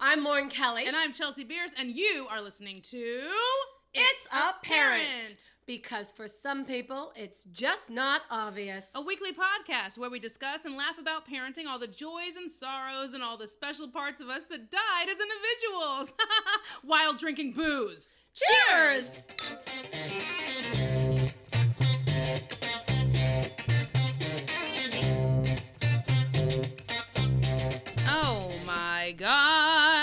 I'm Lauren Kelly. And I'm Chelsea Beers, and you are listening to... It's ApPARENT. Because for some people, it's just not obvious. A weekly podcast where we discuss and laugh about parenting, all the joys and sorrows, and all the special parts of us that died as individuals. While drinking booze. Cheers! Oh my God.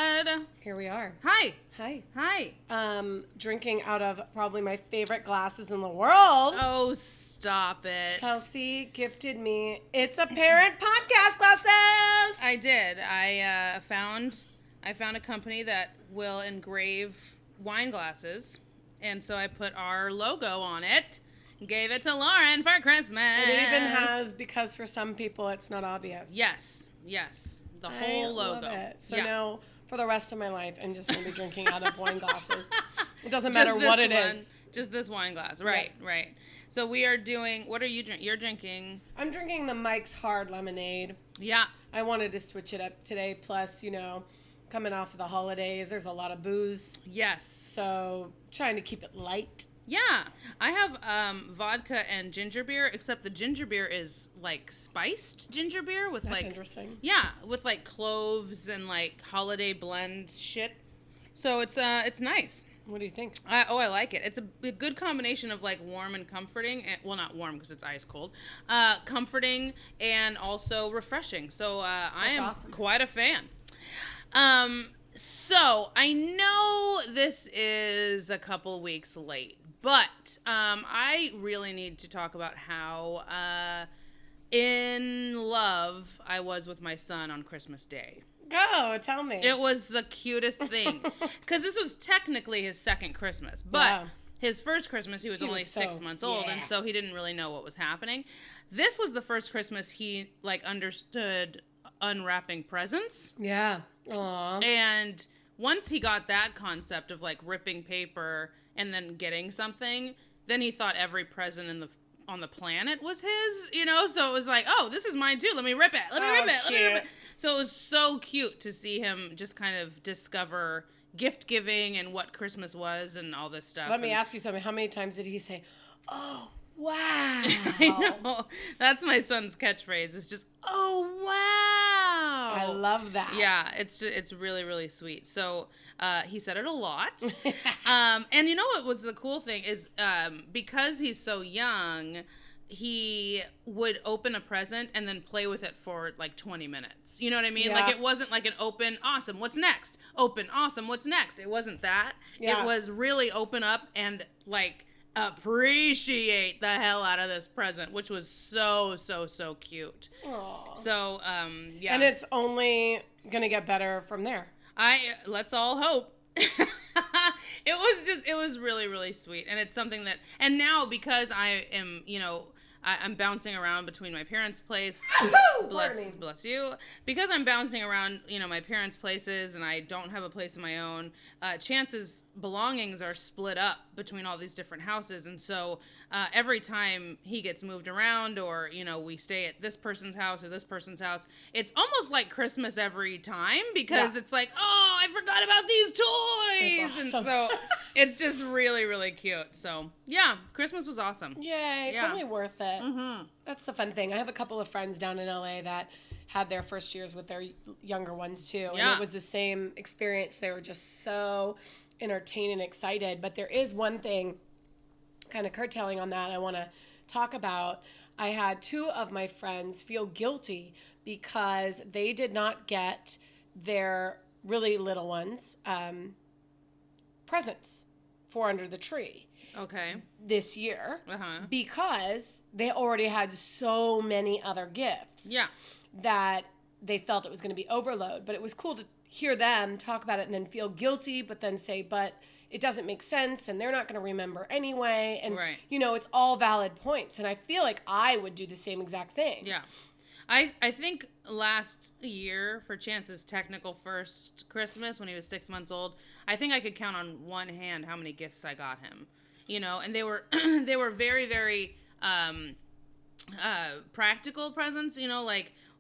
Here we are. Hi. Hi. Drinking out of probably my favorite glasses in the world. Oh, stop it. Chelsea gifted me It's ApPARENT podcast glasses. I did. I found a company that will engrave wine glasses, and so I put our logo on it. Gave it to Lauren for Christmas. It even has, because for some people it's not obvious. Yes. The whole logo. Love it. So now, for the rest of my life, I'm just going to be drinking out of wine glasses. It doesn't matter what it is. Just this wine glass. Right. So we are doing, what are you drinking? You're drinking? I'm drinking the Mike's Hard Lemonade. Yeah. I wanted to switch it up today. Plus, coming off of the holidays, there's a lot of booze. Yes. So, trying to keep it light. Yeah, I have vodka and ginger beer, except the ginger beer is like spiced ginger beer with That's interesting. Yeah, with like cloves and like holiday blend shit. So it's nice. What do you think? I like it. It's a good combination of like warm and comforting. Well, not warm because it's ice cold. Comforting and also refreshing. So I am awesome. Quite a fan. So I know this is a couple weeks late. But I really need to talk about how in love I was with my son on Christmas Day. Go, tell me. It was the cutest thing. Because this was technically his second Christmas. But his first Christmas, he was only 6 months old, and so he didn't really know what was happening. This was the first Christmas he, understood unwrapping presents. Yeah. Aww. And once he got that concept of, ripping paper and then getting something, then he thought every present on the planet was his, so it was like, oh, this is mine too, let me rip it. So it was so cute to see him just kind of discover gift giving and what Christmas was and all this stuff. Let me ask you something. How many times did he say, oh, wow? I know. That's my son's catchphrase. It's just, oh, wow. I love that. Yeah, it's really, really sweet. So he said it a lot. And you know what was the cool thing is because he's so young, he would open a present and then play with it for 20 minutes. You know what I mean? Yeah. It wasn't like an open, awesome, what's next? Open, awesome, what's next? It wasn't that. Yeah. It was really open up and appreciate the hell out of this present, which was so Cute. Aww. So, yeah. And it's only going to get better from there. Let's all hope. It was really, really sweet. And it's something that, and now because I am, I'm bouncing around between my parents' place. Bless you. Because I'm bouncing around, my parents' places and I don't have a place of my own, chances belongings are split up between all these different houses. And so every time he gets moved around or, we stay at this person's house or this person's house, it's almost like Christmas every time because it's like, oh, I forgot about these toys. Awesome. And so it's just really, really cute. So, yeah, Christmas was awesome. Yay, Yeah. totally worth it. Mm-hmm. That's the fun thing. I have a couple of friends down in LA that had their first years with their younger ones too. Yeah. And it was the same experience. They were just so entertained and excited. But there is one thing, kind of curtailing on that, I want to talk about. I had two of my friends feel guilty because they did not get their really little ones presents for under the tree. Okay. This year. Uh-huh. Because they already had so many other gifts. Yeah. That they felt it was going to be overload. But it was cool to hear them talk about it and then feel guilty, but then say, but it doesn't make sense and they're not going to remember anyway. And, it's all valid points. And I feel like I would do the same exact thing. Yeah. I think last year for Chance's technical first Christmas when he was 6 months old, I think I could count on one hand how many gifts I got him. And they were they were very, very practical presents,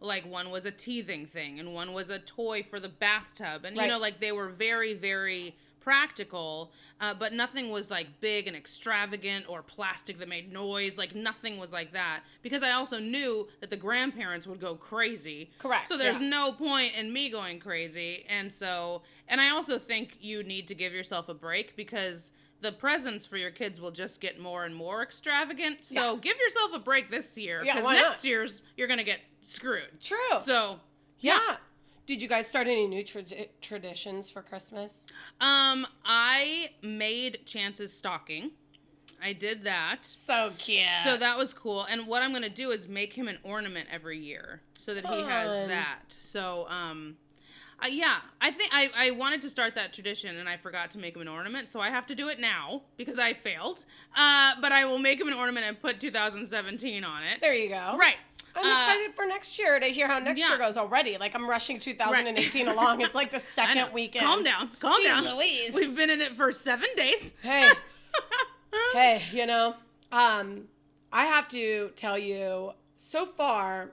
like one was a teething thing and one was a toy for the bathtub. And, Right. you know, like they were very, very practical, but nothing was like big and extravagant or plastic that made noise. Like nothing was like that, because I also knew that the grandparents would go crazy. Correct. So there's no point in me going crazy. And I also think you need to give yourself a break, because the presents for your kids will just get more and more extravagant. So give yourself a break this year, because next year's you're going to get screwed. True. So yeah. Did you guys start any new traditions for Christmas? I made Chance's stocking. I did that. So cute. So that was cool. And what I'm going to do is make him an ornament every year so that he has that. So, yeah, I think I wanted to start that tradition and I forgot to make him an ornament. So I have to do it now because I failed. But I will make him an ornament and put 2017 on it. There you go. Right. I'm excited for next year to hear how next year goes already. Like, I'm rushing 2018 along. It's like the second weekend. Calm down. Calm down. Louise. We've been in it for 7 days. Hey. Hey, you know, I have to tell you, so far,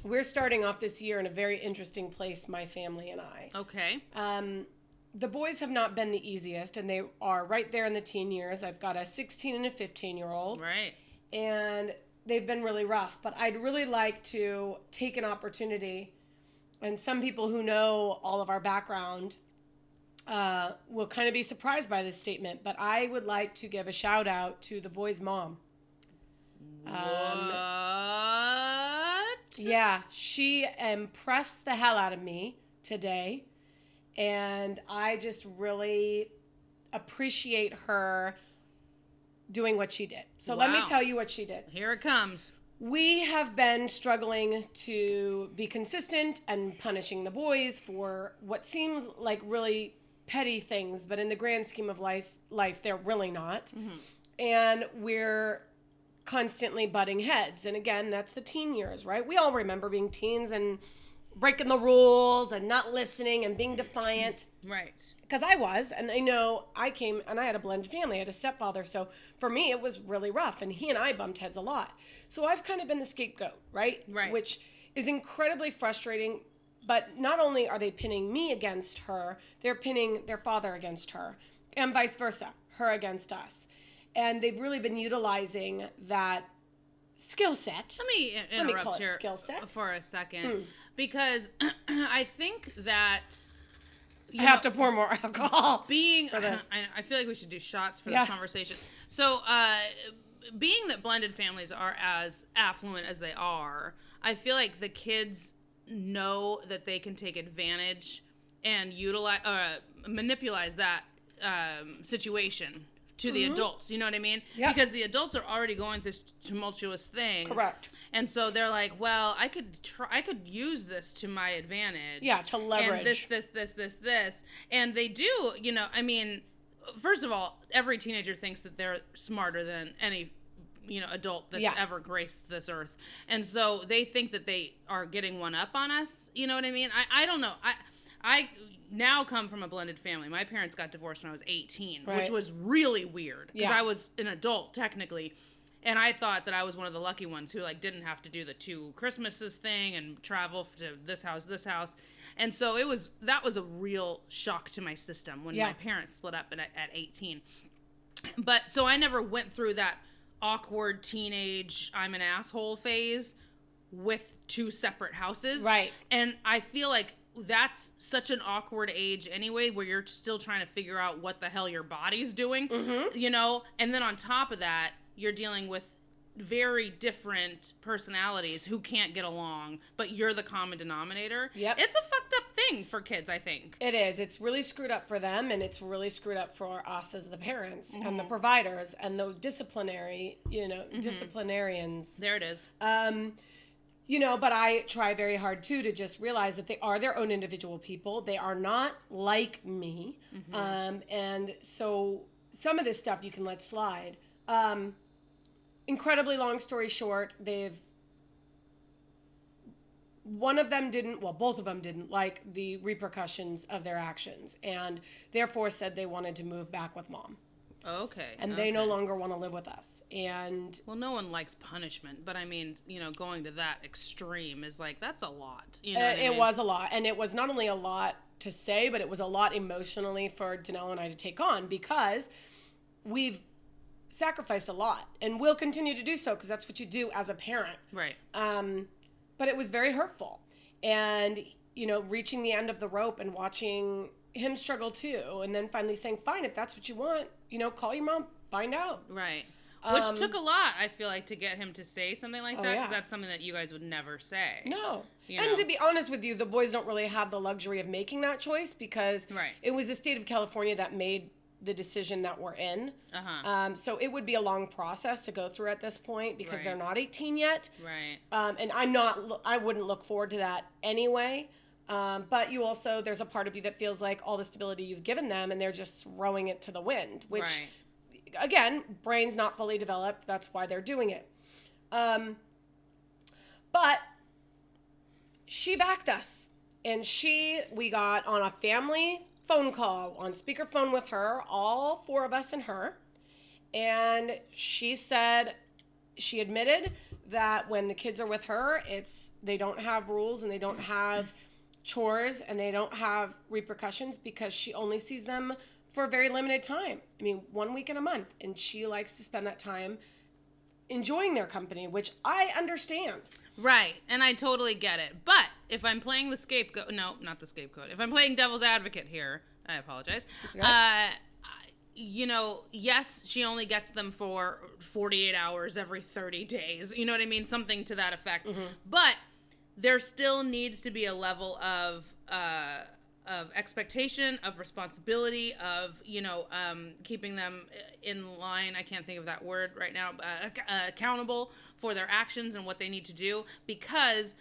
we're starting off this year in a very interesting place, my family and I. Okay. The boys have not been the easiest, and they are right there in the teen years. I've got a 16 and a 15-year-old. Right. And they've been really rough, but I'd really like to take an opportunity, and some people who know all of our background will kind of be surprised by this statement, but I would like to give a shout out to the boys' mom. What? Yeah, she impressed the hell out of me today, and I just really appreciate her doing what she did. So let me tell you what she did. Here it comes. We have been struggling to be consistent and punishing the boys for what seems like really petty things, but in the grand scheme of life they're really not. Mm-hmm. And we're constantly butting heads. And again, that's the teen years, right? We all remember being teens and breaking the rules and not listening and being defiant. Right. Because I was, and I know I came, and I had a blended family. I had a stepfather, so for me it was really rough, and he and I bumped heads a lot. So I've kind of been the scapegoat, right? Right. Which is incredibly frustrating, but not only are they pinning me against her, they're pinning their father against her, and vice versa, her against us. And they've really been utilizing that skill set. Let me interrupt here skill set for a second, because I think that I have to pour more alcohol. For this. I feel like we should do shots for this conversation. So, being that blended families are as affluent as they are, I feel like the kids know that they can take advantage and manipulate that situation to the adults. You know what I mean? Yep. Because the adults are already going through this tumultuous thing. Correct. And so they're like, well, I could use this to my advantage. Yeah, to leverage. And this. And they do, you know, I mean, first of all, every teenager thinks that they're smarter than any, you know, adult that's ever graced this earth. And so they think that they are getting one up on us. You know what I mean? I don't know. I now come from a blended family. My parents got divorced when I was 18, which was really weird because I was an adult technically. And I thought that I was one of the lucky ones who like didn't have to do the 2 Christmases thing and travel to this house. And so that was a real shock to my system when my parents split up at 18. But so I never went through that awkward teenage I'm an asshole phase with 2 separate houses. Right. And I feel like that's such an awkward age anyway, where you're still trying to figure out what the hell your body's doing, you know? And then on top of that, you're dealing with very different personalities who can't get along, but you're the common denominator. Yep. It's a fucked up thing for kids, I think. It is. It's really screwed up for them, and it's really screwed up for us as the parents and the providers and the disciplinarians. There it is. You know, but I try very hard, too, to just realize that they are their own individual people. They are not like me. And so some of this stuff you can let slide. Incredibly long story short, both of them didn't like the repercussions of their actions, and therefore said they wanted to move back with mom. Okay. And they no longer want to live with us. And well, no one likes punishment, but I mean, going to that extreme is like, that's a lot. It was a lot. And it was not only a lot to say, but it was a lot emotionally for Danelle and I to take on, because we've sacrificed a lot and will continue to do so, because that's what you do as a parent. Right. But it was very hurtful. And, reaching the end of the rope and watching him struggle too, and then finally saying, fine, if that's what you want, call your mom, find out. Right. Which took a lot, I feel like, to get him to say something like that, because that's something that you guys would never say. No. And to be honest with you, the boys don't really have the luxury of making that choice, because it was the state of California that made the decision that we're in. So it would be a long process to go through at this point, because they're not 18 yet. Right. And I wouldn't look forward to that anyway. But there's a part of you that feels like all the stability you've given them and they're just throwing it to the wind, which, again, brain's not fully developed. That's why they're doing it. But she backed us, and we got on a family phone call on speakerphone with her, all four of us and her. And she admitted that when the kids are with her, they don't have rules and they don't have chores and they don't have repercussions, because she only sees them for a very limited time. 1 week in a month. And she likes to spend that time enjoying their company, which I understand. Right. And I totally get it. But if I'm playing the scapegoat, no, not the scapegoat. If I'm playing devil's advocate here, I apologize. Yes, she only gets them for 48 hours every 30 days. You know what I mean? Something to that effect. Mm-hmm. But there still needs to be a level of expectation, of responsibility, of, keeping them in line. I can't think of that word right now. Accountable for their actions and what they need to do, because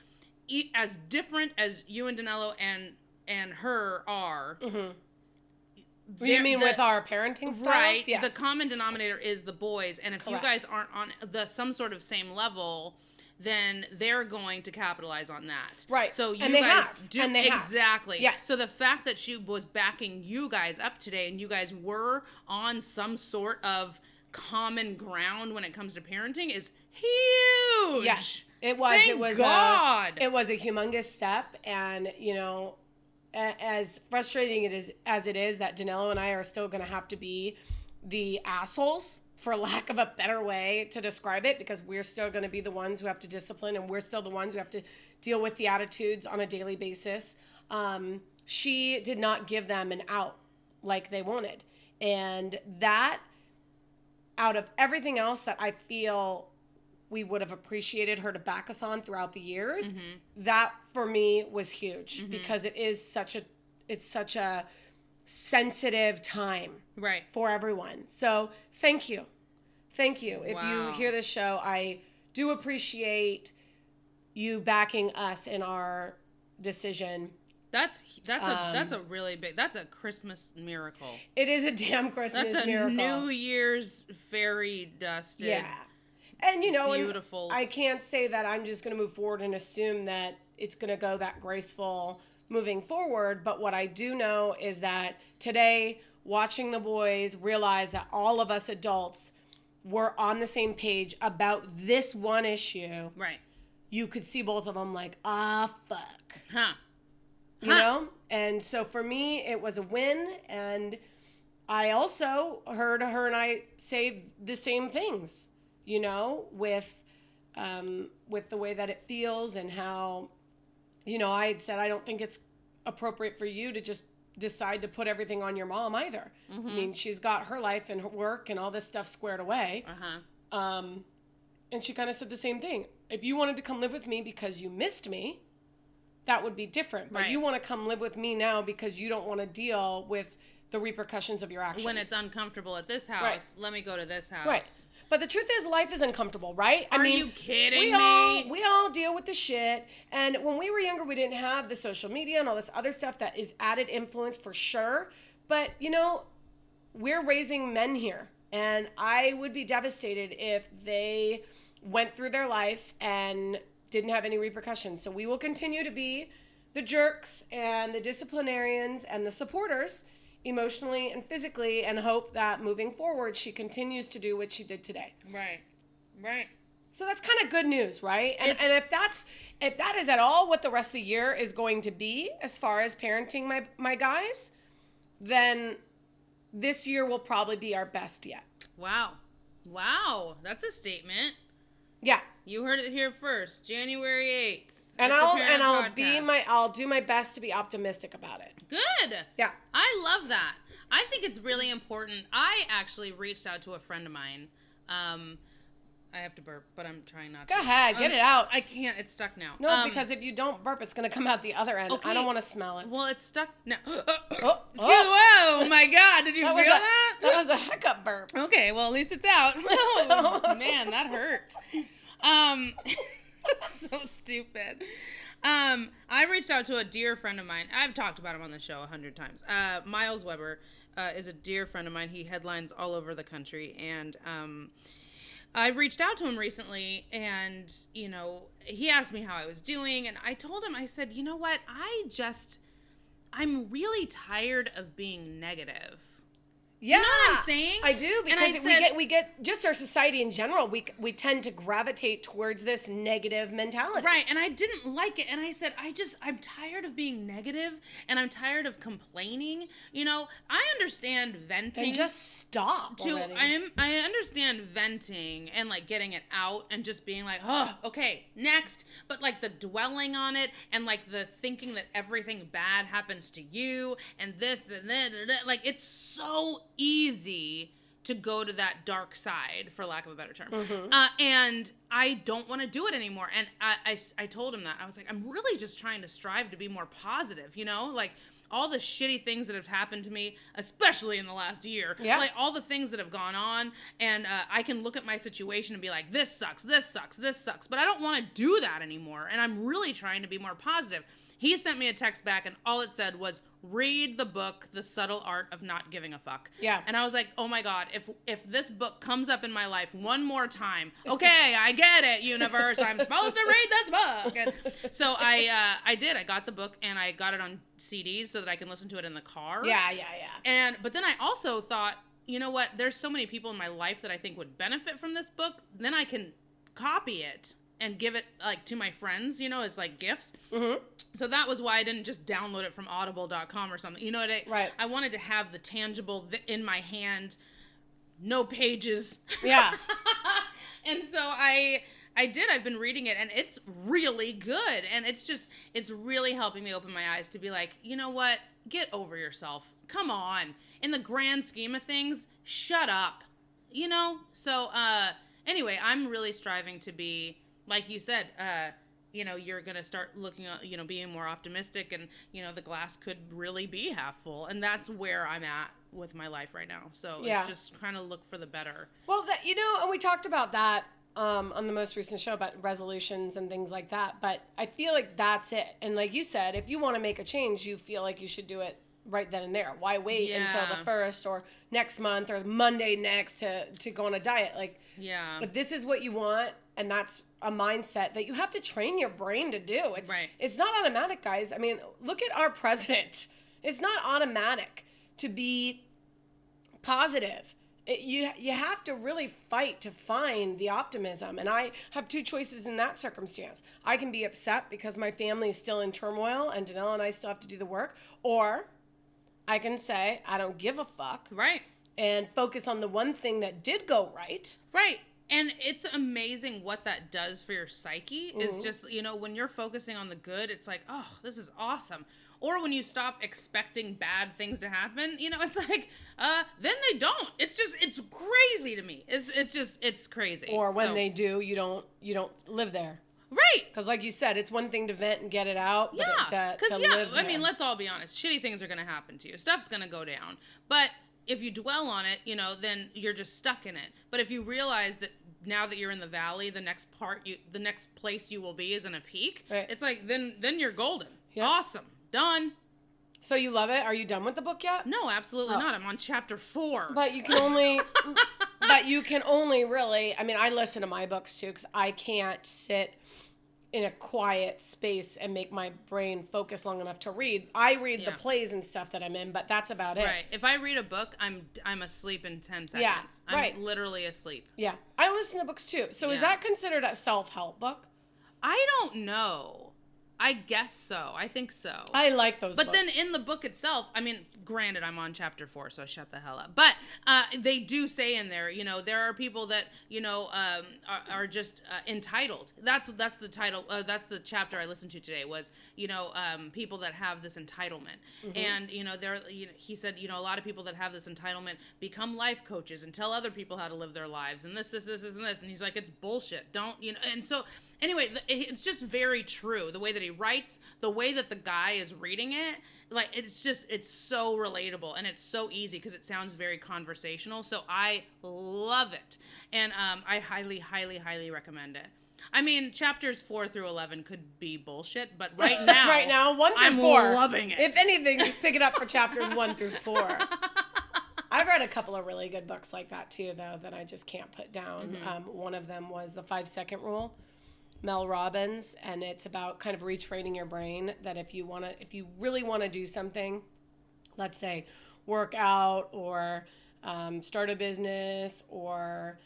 as different as you and Danilo and her are. Mm-hmm. You mean with our parenting styles? Right. Yes. The common denominator is the boys. And if you guys aren't on some sort of same level, then they're going to capitalize on that. Right. So you and they guys have. do and they exactly. Have. Yes. So the fact that she was backing you guys up today, and you guys were on some sort of common ground when it comes to parenting, is huge. Yes. It was. Thank it was God. It was a humongous step, and as frustrating as it is that Danilo and I are still going to have to be the assholes, for lack of a better way to describe it, because we're still going to be the ones who have to discipline, and we're still the ones who have to deal with the attitudes on a daily basis. She did not give them an out like they wanted. And that, out of everything else that I feel we would have appreciated her to back us on throughout the years, that for me was huge, because it's such a sensitive time for everyone. So thank you. If you hear this show, I do appreciate you backing us in our decision. That's a really big, that's a Christmas miracle. It is a damn Christmas miracle. That's a New Year's fairy dusted. Yeah. And beautiful. And I can't say that I'm just going to move forward and assume that it's going to go that graceful moving forward. But what I do know is that today, watching the boys realize that all of us adults were on the same page about this one issue. Right. You could see both of them like, fuck. Huh. You know? And so for me, it was a win. And I also heard her and I say the same things, with the way that it feels, and how, I had said, I don't think it's appropriate for you to just decide to put everything on your mom either. I mean, she's got her life and her work and all this stuff squared away. And she kind of said the same thing. If you wanted to come live with me because you missed me, that would be different. But you want to come live with me now because you don't want to deal with the repercussions of your actions. When it's uncomfortable at this house, let me go to this house. Right. But the truth is, life is uncomfortable, right? Are you kidding me? We all deal with the shit. And when we were younger, we didn't have the social media and all this other stuff that is added influence for sure. But, we're raising men here. And I would be devastated if they went through their life and didn't have any repercussions. So we will continue to be the jerks and the disciplinarians and the supporters emotionally and physically, and hope that moving forward she continues to do what she did today. Right. So that's kind of good news, right? And if that is at all what the rest of the year is going to be as far as parenting my guys, then this year will probably be our best yet. Wow, that's a statement. Yeah, you heard it here first, January 8th. And I'll do my best to be optimistic about it. Good. Yeah. I love that. I think it's really important. I actually reached out to a friend of mine. I have to burp, but I'm trying not to. Go ahead, get it out. I can't. It's stuck now. No, because if you don't burp, it's going to come out the other end. Okay. I don't want to smell it. Well, it's stuck now. Oh my God. Did you feel that? That was a hiccup burp. Okay, well, at least it's out. Oh, man, that hurt. So stupid. I reached out to a dear friend of mine. I've talked about him on the show 100 times. Miles Weber is a dear friend of mine. He headlines all over the country, and I reached out to him recently, and, you know, he asked me how I was doing, and I told him, I said, you know what, I'm really tired of being negative. Yeah. Do you know what I'm saying? I do, because we get just our society in general, we tend to gravitate towards this negative mentality. Right, and I didn't like it, and I said, I'm tired of being negative, and I'm tired of complaining. You know, I understand venting. And just stop already. I understand venting and, like, getting it out and just being like, oh, okay, next. But, like, the dwelling on it and, like, the thinking that everything bad happens to you and this and that, like, it's so easy to go to that dark side, for lack of a better term. Mm-hmm. And I don't want to do it anymore. And I told him that. I was like, I'm really just trying to strive to be more positive, you know? Like, all the shitty things that have happened to me, especially in the last year. Yeah. Like, all the things that have gone on, and I can look at my situation and be like, this sucks, this sucks, this sucks. But I don't want to do that anymore. And I'm really trying to be more positive. He sent me a text back, and all it said was, read the book, The Subtle Art of Not Giving a Fuck. Yeah. And I was like, oh my God, if this book comes up in my life one more time, okay, I get it, universe, I'm supposed to read this book. And so I did. I got the book, and I got it on CDs so that I can listen to it in the car. Yeah. But then I also thought, you know what, there's so many people in my life that I think would benefit from this book, then I can copy it and give it, like, to my friends, you know, as, like, gifts. Mm-hmm. So that was why I didn't just download it from audible.com or something. You know what right. I wanted to have the tangible in my hand, no pages. Yeah. And so I did. I've been reading it, and it's really good. And it's really helping me open my eyes to be like, you know what? Get over yourself. Come on. In the grand scheme of things, shut up. You know? So, anyway, I'm really striving to be, like you said, you know, you're going to start looking at, you know, being more optimistic, and, you know, the glass could really be half full. And that's where I'm at with my life right now. So it's just kind of look for the better. Well, you know, and we talked about that on the most recent show about resolutions and things like that. But I feel like that's it. And like you said, if you want to make a change, you feel like you should do it right then and there. Why wait until the 1st or next month or Monday next to go on a diet? Like, if this is what you want, and that's a mindset that you have to train your brain to do. It's not automatic, guys. I mean, look at our president. It's not automatic to be positive. You have to really fight to find the optimism. And I have two choices in that circumstance. I can be upset because my family is still in turmoil and Danelle and I still have to do the work. Or I can say, I don't give a fuck. Right. And focus on the one thing that did go right. Right. And it's amazing what that does for your psyche. Mm-hmm. Is just, you know, when you're focusing on the good, it's like, oh, this is awesome. Or when you stop expecting bad things to happen, you know, it's like, then they don't. It's crazy to me. It's crazy. Or when they do, you don't live there. Right. Because like you said, it's one thing to vent and get it out. But to live there. I mean, let's all be honest. Shitty things are going to happen to you. Stuff's going to go down. But if you dwell on it, you know, then you're just stuck in it. But if you realize that now that you're in the valley, the next place you will be is in a peak. Right. It's like, then you're golden. Yeah. Awesome. Done. So you love it? Are you done with the book yet? No, absolutely not. I'm on chapter 4. But you can only, really, I mean, I listen to my books too, because I can't sit in a quiet space and make my brain focus long enough to read. I read the plays and stuff that I'm in, but that's about it. Right. If I read a book, I'm asleep in 10 seconds. Yeah, right. I'm literally asleep. Yeah. I listen to books too. So is that considered a self-help book? I don't know. I guess so. I think so. I like those books. But then in the book itself, I mean, granted, I'm on chapter 4, so shut the hell up. But they do say in there, there are people that, are just entitled. That's the title. That's the chapter I listened to today was, people that have this entitlement. Mm-hmm. And, he said, a lot of people that have this entitlement become life coaches and tell other people how to live their lives and this, and this. And he's like, it's bullshit. Don't, and so... Anyway, it's just very true. The way that he writes, the way that the guy is reading it, like, it's so relatable and it's so easy because it sounds very conversational. So I love it. And I highly, highly, highly recommend it. I mean, chapters 4 through 11 could be bullshit, but right now, 1 through I'm 4. loving it. If anything, just pick it up for chapters 1 through 4. I've read a couple of really good books like that too, though, that I just can't put down. Mm-hmm. One of them was The 5-Second Rule. Mel Robbins, and it's about kind of retraining your brain that if you really want to do something, let's say work out or start a business or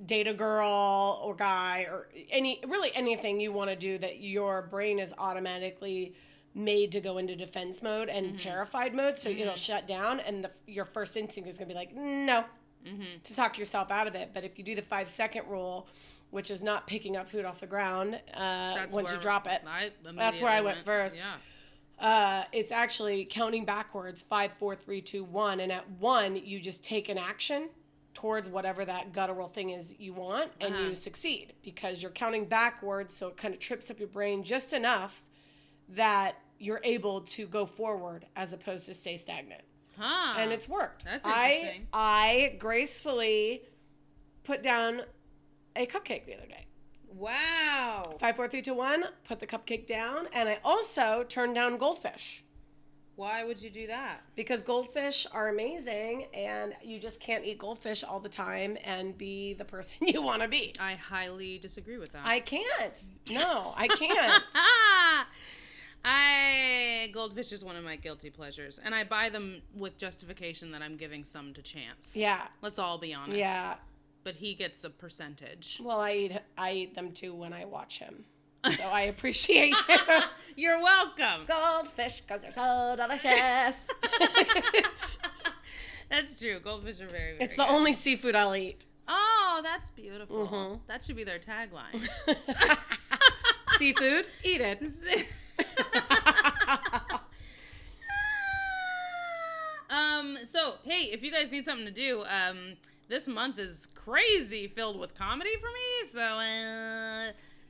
date a girl or guy or anything you want to do, that your brain is automatically made to go into defense mode and terrified mode, so it'll shut down, and your first instinct is going to be like no, to talk yourself out of it. But if you do the 5-second rule, which is not picking up food off the ground once you drop it. That's where I went first. Yeah. It's actually counting backwards, 5, 4, 3, 2, 1. And at 1, you just take an action towards whatever that guttural thing is you want, and you succeed. Because you're counting backwards, so it kind of trips up your brain just enough that you're able to go forward as opposed to stay stagnant. Huh. And it's worked. That's interesting. I gracefully put down a cupcake the other day. Wow. 5, 4, 3, 2, 1. Put the cupcake down, and I also turned down goldfish. Why would you do that? Because goldfish are amazing, and you just can't eat goldfish all the time and be the person you want to be. I highly disagree with that. I can't. No, I can't. Goldfish is one of my guilty pleasures, and I buy them with justification that I'm giving some to Chance. Yeah. Let's all be honest. Yeah. But he gets a percentage. Well, I eat them too when I watch him. So I appreciate you. You're welcome. Goldfish, because they're so delicious. That's true. Goldfish are very, very It's the only seafood I'll eat. Oh, that's beautiful. Mm-hmm. That should be their tagline. Seafood, eat it. So, hey, if you guys need something to do, this month is crazy filled with comedy for me, so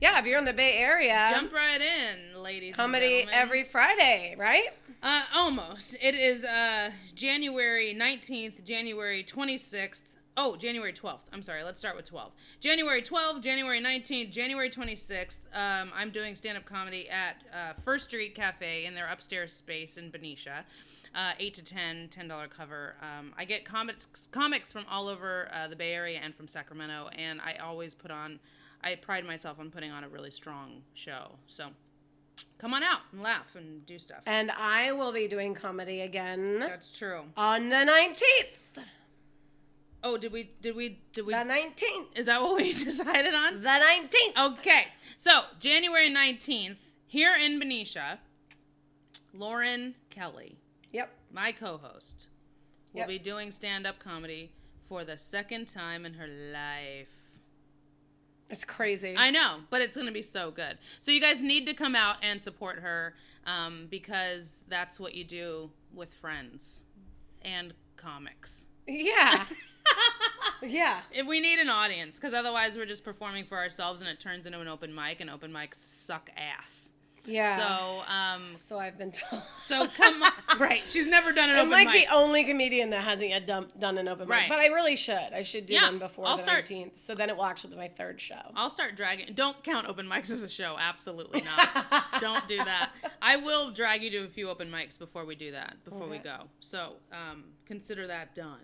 yeah, if you're in the Bay Area, jump right in, ladies. Comedy and every Friday, right? Almost. It is January 19th, January 26th. Oh, January 12th. I'm sorry. Let's start with 12. January 12th, January 19th, January 26th. I'm doing stand-up comedy at First Street Cafe in their upstairs space in Benicia. 8 to 10, $10 cover. I get comics from all over the Bay Area and from Sacramento, and I pride myself on putting on a really strong show. So come on out and laugh and do stuff. And I will be doing comedy again. That's true. On the 19th. Oh, did we? The 19th. Is that what we decided on? The 19th. Okay. So, January 19th, here in Benicia, Lauren Kelly. Yep. My co-host will be doing stand-up comedy for the second time in her life. It's crazy. I know, but it's going to be so good. So you guys need to come out and support her because that's what you do with friends and comics. Yeah. Yeah. If we need an audience, because otherwise we're just performing for ourselves and it turns into an open mic, and open mics suck ass. Yeah. So I've been told. So come on. Right. She's never done an open mic. I'm like the only comedian that hasn't yet done an open mic. But I really should. I should do one before the 19th. So then it will actually be my third show. I'll start dragging. Don't count open mics as a show. Absolutely not. Don't do that. I will drag you to a few open mics before we do that, before we go. So consider that done.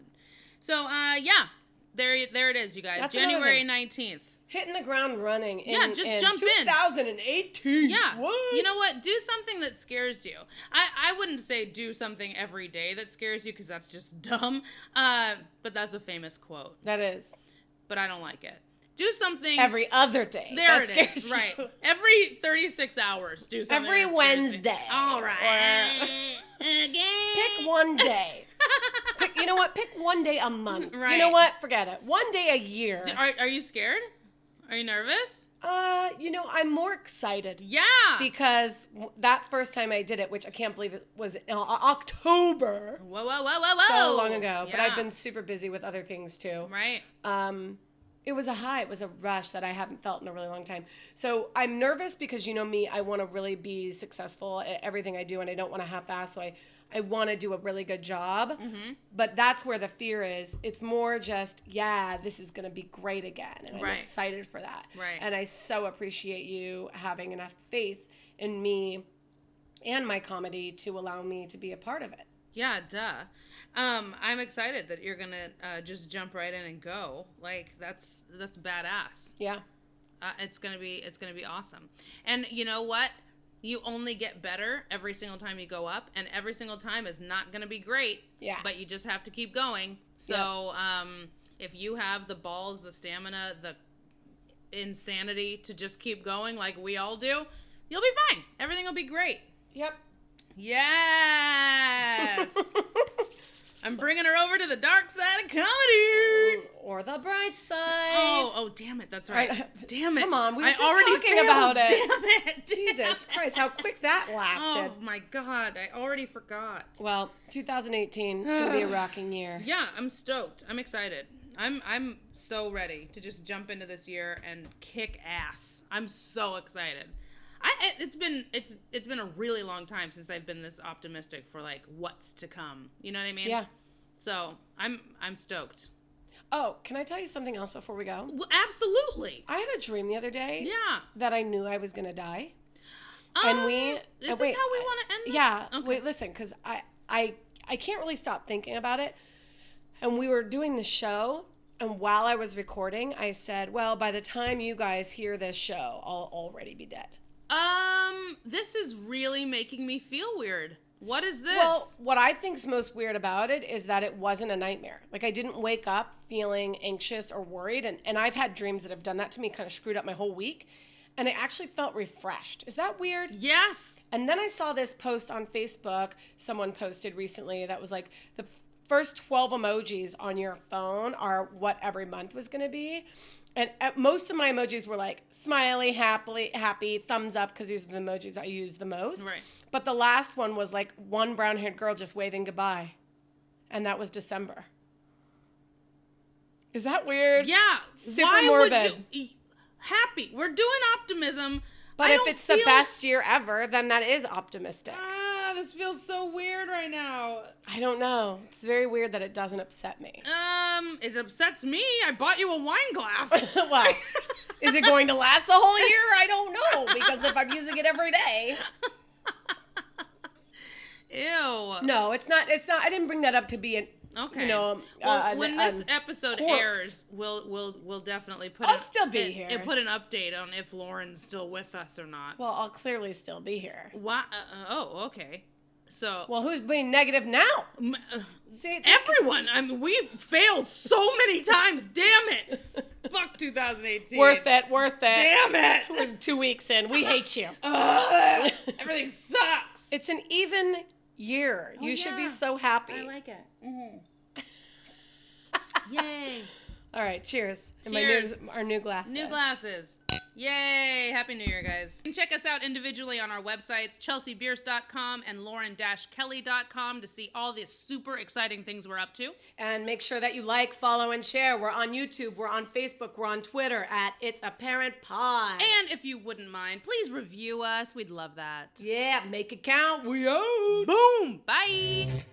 So, yeah. There it is, you guys. That's January 19th. hitting the ground running. Just jump in. 2018. Yeah. What? You know what? Do something that scares you. I wouldn't say do something every day that scares you because that's just dumb. But that's a famous quote. That is. But I don't like it. Do something every other day. There that it is. You. Right. Every 36 hours. Do something. Every Wednesday. All right. Pick one day. You know what? Pick one day a month. Right. You know what? Forget it. One day a year. Are you scared? Are you nervous? I'm more excited. Yeah. Because that first time I did it, which I can't believe it was in October. Whoa. So long ago. Yeah. But I've been super busy with other things too. Right. It was a high. It was a rush that I haven't felt in a really long time. So I'm nervous because you know me, I want to really be successful at everything I do and I don't want to half-ass. So I want to do a really good job. Mm-hmm. But that's where the fear is. It's more just, this is going to be great again. And I'm excited for that. Right. And I so appreciate you having enough faith in me and my comedy to allow me to be a part of it. Yeah, duh. I'm excited that you're gonna just jump right in and go. Like that's badass. Yeah. It's gonna be awesome. And you know what? You only get better every single time you go up, and every single time is not gonna be great. Yeah. But you just have to keep going. So if you have the balls, the stamina, the insanity to just keep going like we all do, you'll be fine. Everything will be great. Yep. Yes. I'm bringing her over to the dark side of comedy. Or the bright side. Oh, damn it. That's right. Damn it. Come on. We were just talking about it. Damn it. Jesus Christ. How quick that lasted. Oh, my God. I already forgot. Well, 2018. It's going to be a rocking year. Yeah, I'm stoked. I'm excited. I'm so ready to just jump into this year and kick ass. I'm so excited. It's been a really long time since I've been this optimistic for like what's to come. You know what I mean? Yeah. So I'm stoked. Oh, can I tell you something else before we go? Well, absolutely. I had a dream the other day. Yeah. That I knew I was gonna die. And is this how we want to end this? Yeah. Okay. Wait, listen, because I can't really stop thinking about it. And we were doing the show, and while I was recording, I said, well, by the time you guys hear this show, I'll already be dead. This is really making me feel weird. What is this? Well, what I think is most weird about it is that it wasn't a nightmare. Like, I didn't wake up feeling anxious or worried, and I've had dreams that have done that to me, kind of screwed up my whole week, and I actually felt refreshed. Is that weird? Yes. And then I saw this post on Facebook someone posted recently that was like, the first 12 emojis on your phone are what every month was going to be. And most of my emojis were like smiley, happy, thumbs up, because these are the emojis I use the most. Right. But the last one was like one brown-haired girl just waving goodbye. And that was December. Is that weird? Yeah. Super morbid. Would you happy? We're doing optimism. But if it's the best year ever, then that is optimistic. This feels so weird right now. I don't know. It's very weird that it doesn't upset me. It upsets me. I bought you a wine glass. Well, is it going to last the whole year? I don't know, because if I'm using it every day. Ew. No, it's not. I didn't bring that up to be an. Okay. You know, when this episode airs, we'll definitely put. I'll still be here. And put an update on if Lauren's still with us or not. Well, I'll clearly still be here. What? Okay. So. Well, who's being negative now? See, everyone. I mean, we failed so many times. Damn it. Fuck 2018. Worth it. Damn it. We're 2 weeks in. We hate you. Everything sucks. It's an even year. You should be so happy. I like it. Mm-hmm. Yay. All right. Cheers. Cheers. And our new glasses. New glasses. Yay. Happy New Year, guys. You can check us out individually on our websites, chelseabierce.com and lauren-kelly.com, to see all the super exciting things we're up to. And make sure that you like, follow, and share. We're on YouTube. We're on Facebook. We're on Twitter at It's Apparent Pod. And if you wouldn't mind, please review us. We'd love that. Yeah. Make it count. We out. Boom. Bye.